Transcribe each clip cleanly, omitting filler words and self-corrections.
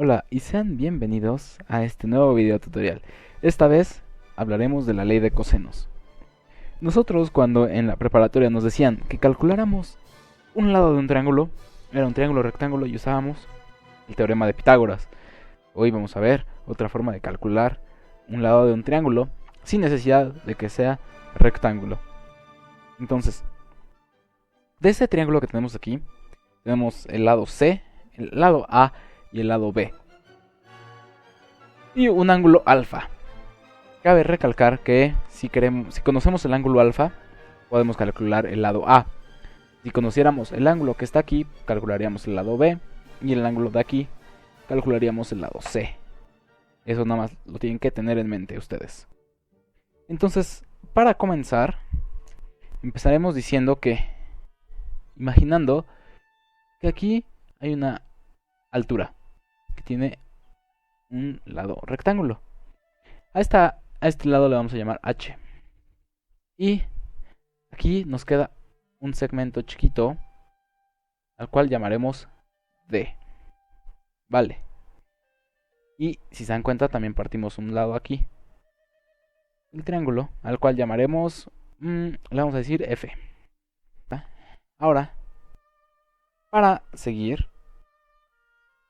Hola y sean bienvenidos a este nuevo video tutorial. Esta vez hablaremos de la ley de cosenos. Nosotros cuando en la preparatoria nos decían que calculáramos un lado de un triángulo, era un triángulo rectángulo y usábamos el teorema de Pitágoras. Hoy vamos a ver otra forma de calcular un lado de un triángulo sin necesidad de que sea rectángulo. Entonces, de ese triángulo que tenemos aquí, tenemos el lado C, el lado A y el lado B. Y un ángulo alfa. Cabe recalcar que si conocemos el ángulo alfa, podemos calcular el lado A. Si conociéramos el ángulo que está aquí, calcularíamos el lado B. Y el ángulo de aquí, calcularíamos el lado C. Eso nada más lo tienen que tener en mente ustedes. Entonces, para comenzar, empezaremos diciendo que, imaginando que aquí hay una altura que tiene un lado rectángulo. A este lado le vamos a llamar H. Y aquí nos queda un segmento chiquito al cual llamaremos D. Vale. Y si se dan cuenta también partimos un lado aquí. El triángulo al cual llamaremos, le vamos a decir F. ¿Tá? Ahora, para seguir,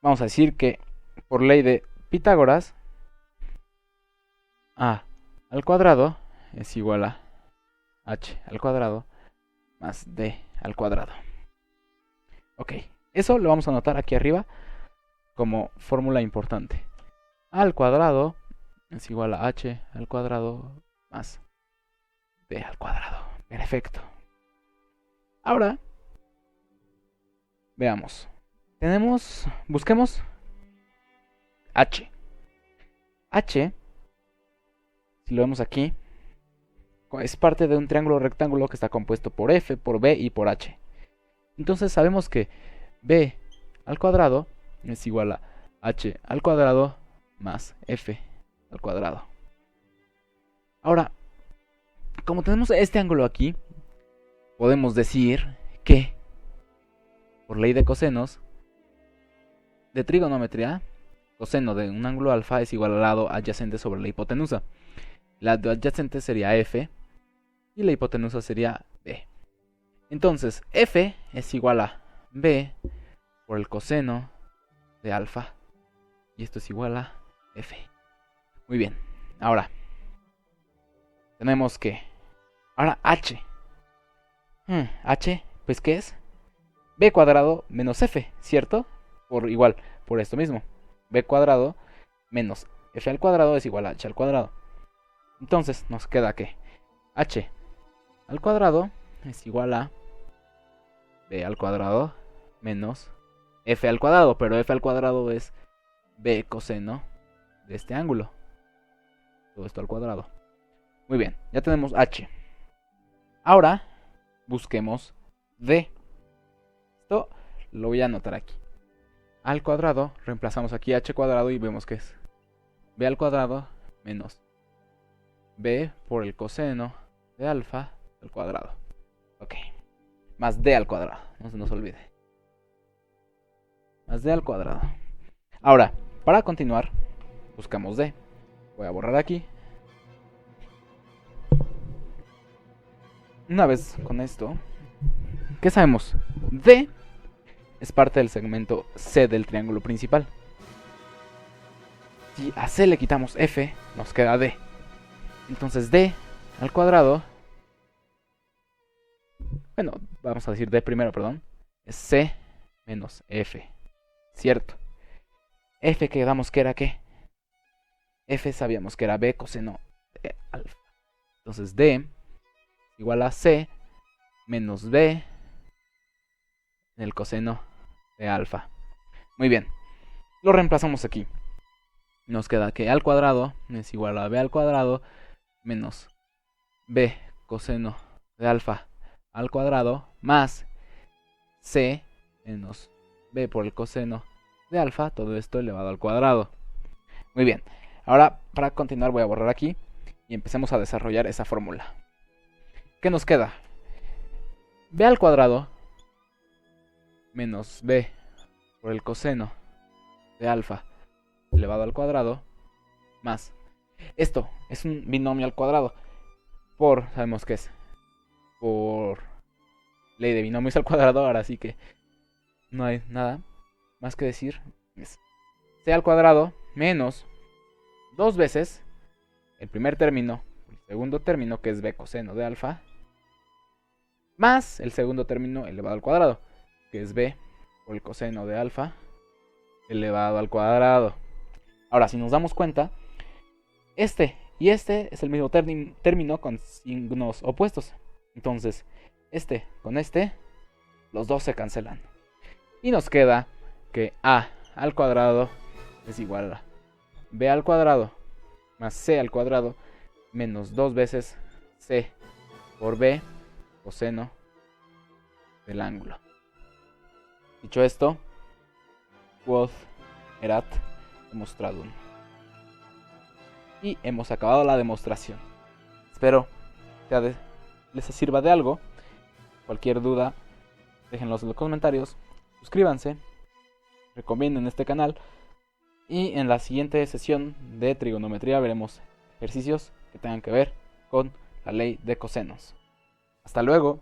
vamos a decir que por ley de Pitágoras, A al cuadrado es igual a H al cuadrado más D al cuadrado. Ok, eso lo vamos a anotar aquí arriba como fórmula importante. A al cuadrado es igual a H al cuadrado más D al cuadrado. Perfecto. Ahora, veamos. Busquemos H. H, si lo vemos aquí, es parte de un triángulo rectángulo que está compuesto por F, por B y por H. Entonces sabemos que B al cuadrado es igual a H al cuadrado más F al cuadrado. Ahora, como tenemos este ángulo aquí, podemos decir que, por ley de cosenos, de trigonometría, coseno de un ángulo alfa es igual al lado adyacente sobre la hipotenusa. El lado adyacente sería F y la hipotenusa sería B. Entonces, F es igual a B por el coseno de alfa. Y esto es igual a F. Muy bien. Ahora, tenemos que... Ahora, H. H, pues, ¿qué es? B cuadrado menos F, ¿cierto? Por esto mismo. B cuadrado menos F al cuadrado es igual a H al cuadrado. Entonces, nos queda que H al cuadrado es igual a B al cuadrado menos F al cuadrado, pero F al cuadrado es B coseno de este ángulo. Todo esto al cuadrado. Muy bien, ya tenemos H. Ahora, busquemos D. Esto lo voy a anotar aquí. Al cuadrado, reemplazamos aquí H cuadrado y vemos que es B al cuadrado menos B por el coseno de alfa al cuadrado. Ok. Más D al cuadrado, no se nos olvide. Más D al cuadrado. Ahora, para continuar, buscamos D. Voy a borrar aquí. Una vez con esto, ¿qué sabemos? D es parte del segmento C del triángulo principal. Si a C le quitamos F, nos queda D. Entonces D al cuadrado, bueno, vamos a decir D primero, perdón, es C menos F, ¿cierto? F quedamos que era ¿qué? F sabíamos que era B coseno de alfa. Entonces D igual a C menos B en el coseno de alfa. Muy bien, lo reemplazamos aquí. Nos queda que A al cuadrado es igual a B al cuadrado menos B coseno de alfa al cuadrado más C menos B por el coseno de alfa, todo esto elevado al cuadrado. Muy bien, ahora para continuar voy a borrar aquí y empecemos a desarrollar esa fórmula. ¿Qué nos queda? B al cuadrado menos B por el coseno de alfa elevado al cuadrado más. Esto es un binomio al cuadrado. Sabemos que es por ley de binomios al cuadrado, ahora sí que no hay nada más que decir. Es c al cuadrado menos dos veces el primer término, el segundo término que es b coseno de alfa, más el segundo término elevado al cuadrado, que es b por el coseno de alfa elevado al cuadrado. Ahora, si nos damos cuenta, este y este es el mismo término con signos opuestos. Entonces, este con este, los dos se cancelan. Y nos queda que a al cuadrado es igual a b al cuadrado más c al cuadrado menos dos veces c por b coseno del ángulo. Dicho esto, quod erat demonstradum. Y hemos acabado la demostración. Espero que les sirva de algo. Cualquier duda, déjenlos en los comentarios. Suscríbanse, recomienden este canal. Y en la siguiente sesión de trigonometría veremos ejercicios que tengan que ver con la ley de cosenos. Hasta luego.